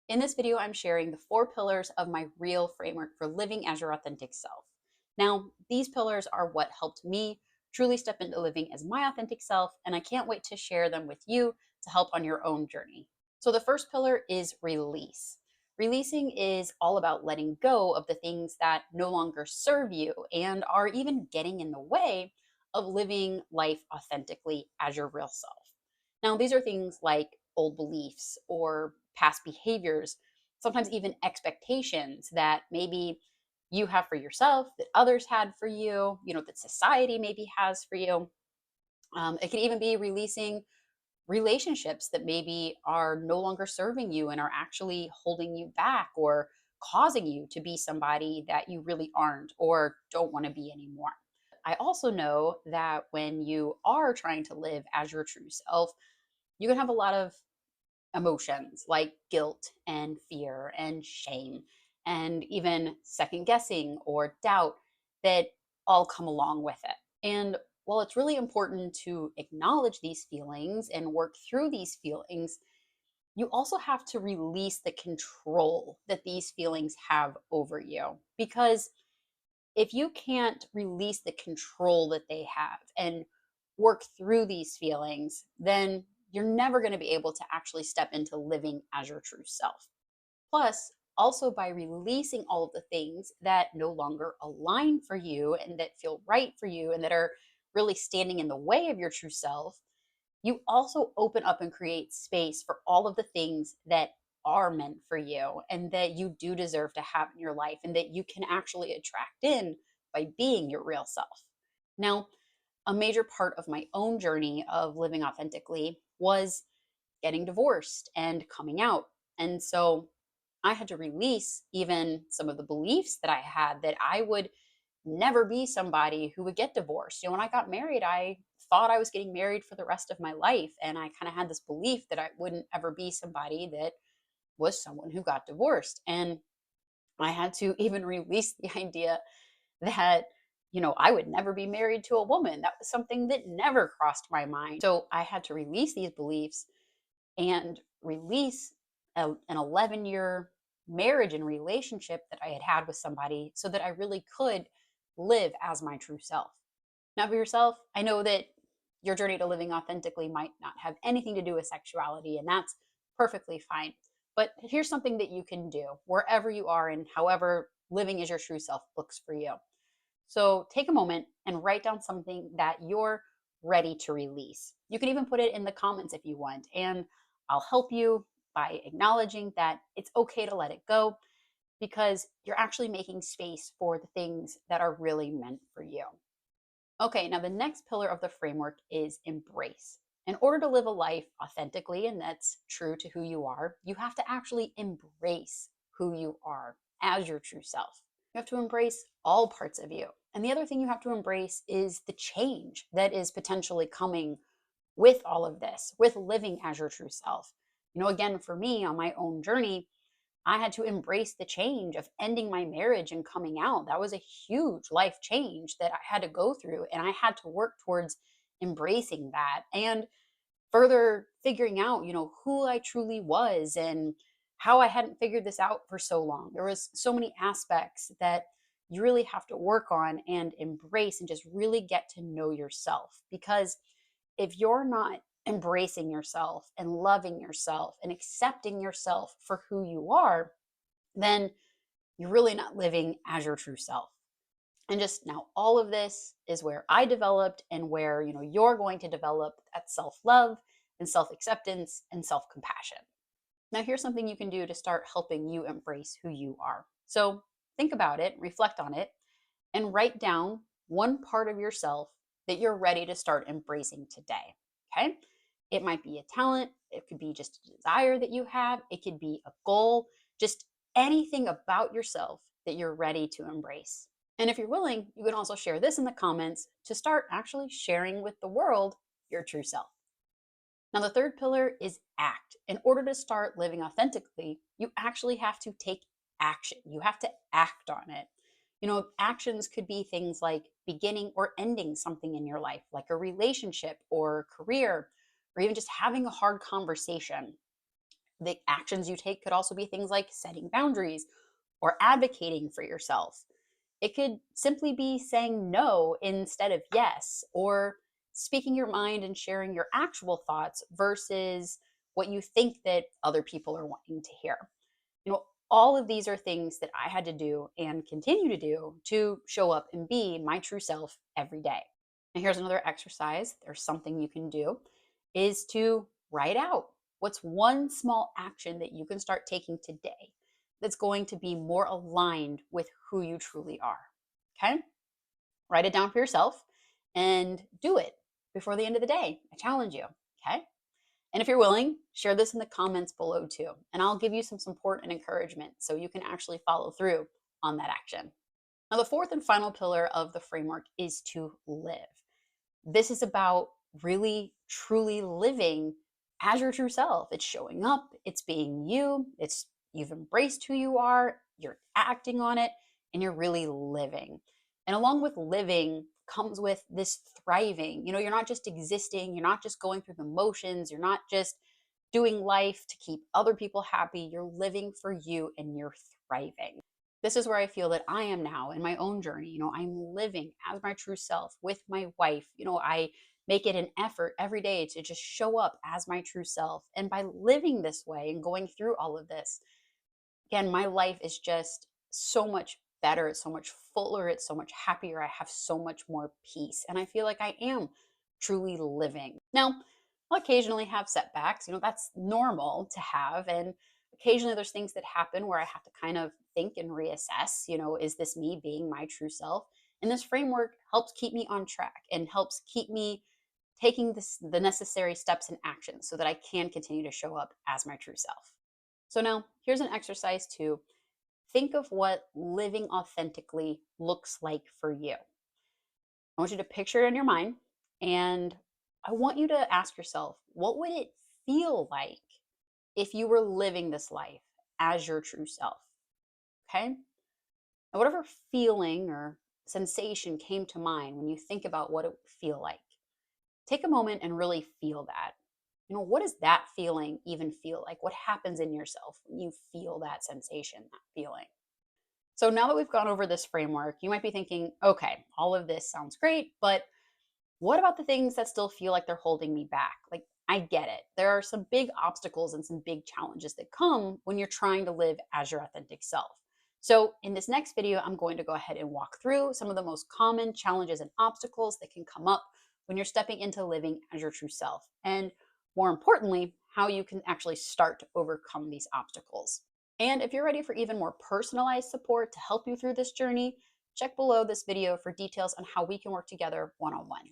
In this video, I'm sharing the 4 pillars of my R.E.A.L framework for living as your authentic self. Now, these pillars are what helped me truly step into living as my authentic self, and I can't wait to share them with you to help on your own journey. So, the first pillar is release. Releasing is all about letting go of the things that no longer serve you and are even getting in the way of living life authentically as your real self. Now, these are things like old beliefs or past behaviors, sometimes even expectations that maybe you have for yourself, that others had for you, that society maybe has for you. It can even be releasing relationships that maybe are no longer serving you and are actually holding you back or causing you to be somebody that you really aren't or don't want to be anymore. I also know that when you are trying to live as your true self, you can have a lot of emotions like guilt and fear and shame and even second guessing or doubt that all come along with it. And while it's really important to acknowledge these feelings and work through these feelings, you also have to release the control that these feelings have over you. Because if you can't release the control that they have and work through these feelings, then you're never going to be able to actually step into living as your true self. Plus, also by releasing all of the things that no longer align for you and that feel right for you and that are really standing in the way of your true self, you also open up and create space for all of the things that are meant for you and that you do deserve to have in your life and that you can actually attract in by being your real self. Now, a major part of my own journey of living authentically was getting divorced and coming out. And so I had to release even some of the beliefs that I had that I would never be somebody who would get divorced. When I got married, I thought I was getting married for the rest of my life. And I kind of had this belief that I wouldn't ever be somebody that was someone who got divorced. And I had to even release the idea that, I would never be married to a woman. That was something that never crossed my mind. So I had to release these beliefs and release an 11-year marriage and relationship that I had had with somebody so that I really could live as my true self. Now, for yourself, I know that your journey to living authentically might not have anything to do with sexuality, and that's perfectly fine. But here's something that you can do wherever you are and however living as your true self looks for you. So take a moment and write down something that you're ready to release. You can even put it in the comments if you want, and I'll help you by acknowledging that it's okay to let it go because you're actually making space for the things that are really meant for you. Okay, now the next pillar of the framework is embrace. In order to live a life authentically and that's true to who you are, you have to actually embrace who you are as your true self. You have to embrace all parts of you. And the other thing you have to embrace is the change that is potentially coming with all of this, with living as your true self. Again, for me on my own journey, I had to embrace the change of ending my marriage and coming out. That was a huge life change that I had to go through. And I had to work towards embracing that and further figuring out, who I truly was and how I hadn't figured this out for so long. There was so many aspects that you really have to work on and embrace and just really get to know yourself. Because if you're not embracing yourself and loving yourself and accepting yourself for who you are, then you're really not living as your true self. And just now, all of this is where I developed and where, you're going to develop that self-love and self-acceptance and self-compassion. Now, here's something you can do to start helping you embrace who you are. So think about it, reflect on it, and write down one part of yourself that you're ready to start embracing today. Okay. It might be a talent. It could be just a desire that you have. It could be a goal, just anything about yourself that you're ready to embrace. And if you're willing, you can also share this in the comments to start actually sharing with the world your true self. Now, the third pillar is act. In order to start living authentically, you actually have to take action. You have to act on it. Actions could be things like beginning or ending something in your life, like a relationship or career, or even just having a hard conversation. The actions you take could also be things like setting boundaries or advocating for yourself. It could simply be saying no instead of yes, or speaking your mind and sharing your actual thoughts versus what you think that other people are wanting to hear. All of these are things that I had to do and continue to do to show up and be my true self every day. And here's another exercise. There's something you can do is to write out what's one small action that you can start taking today that's going to be more aligned with who you truly are. Okay? Write it down for yourself and do it before the end of the day. I challenge you. Okay? And if you're willing, share this in the comments below too. And I'll give you some support and encouragement so you can actually follow through on that action. Now, the fourth and final pillar of the framework is to live. This is about really, truly living as your true self. It's showing up, it's being you, it's you've embraced who you are, you're acting on it, and you're really living. And along with living comes with this thriving. You're not just existing, you're not just going through the motions, you're not just doing life to keep other people happy, you're living for you and you're thriving. This is where I feel that I am now in my own journey. I'm living as my true self with my wife. I make it an effort every day to just show up as my true self. And by living this way and going through all of this, again, my life is just so much better. It's so much fuller. It's so much happier. I have so much more peace. And I feel like I am truly living. Now, I'll occasionally have setbacks. That's normal to have. And occasionally there's things that happen where I have to kind of think and reassess, is this me being my true self? And this framework helps keep me on track and helps keep me taking the necessary steps and actions so that I can continue to show up as my true self. So now here's an exercise to think of what living authentically looks like for you. I want you to picture it in your mind, and I want you to ask yourself, what would it feel like if you were living this life as your true self? Okay? Now, whatever feeling or sensation came to mind when you think about what it would feel like, take a moment and really feel that. What does that feeling even feel like? What happens in yourself when you feel that sensation, that feeling? So now that we've gone over this framework, you might be thinking, okay, all of this sounds great, but what about the things that still feel like they're holding me back? Like, I get it. There are some big obstacles and some big challenges that come when you're trying to live as your authentic self. So, in this next video, I'm going to go ahead and walk through some of the most common challenges and obstacles that can come up when you're stepping into living as your true self. And more importantly, how you can actually start to overcome these obstacles. And if you're ready for even more personalized support to help you through this journey, check below this video for details on how we can work together one-on-one.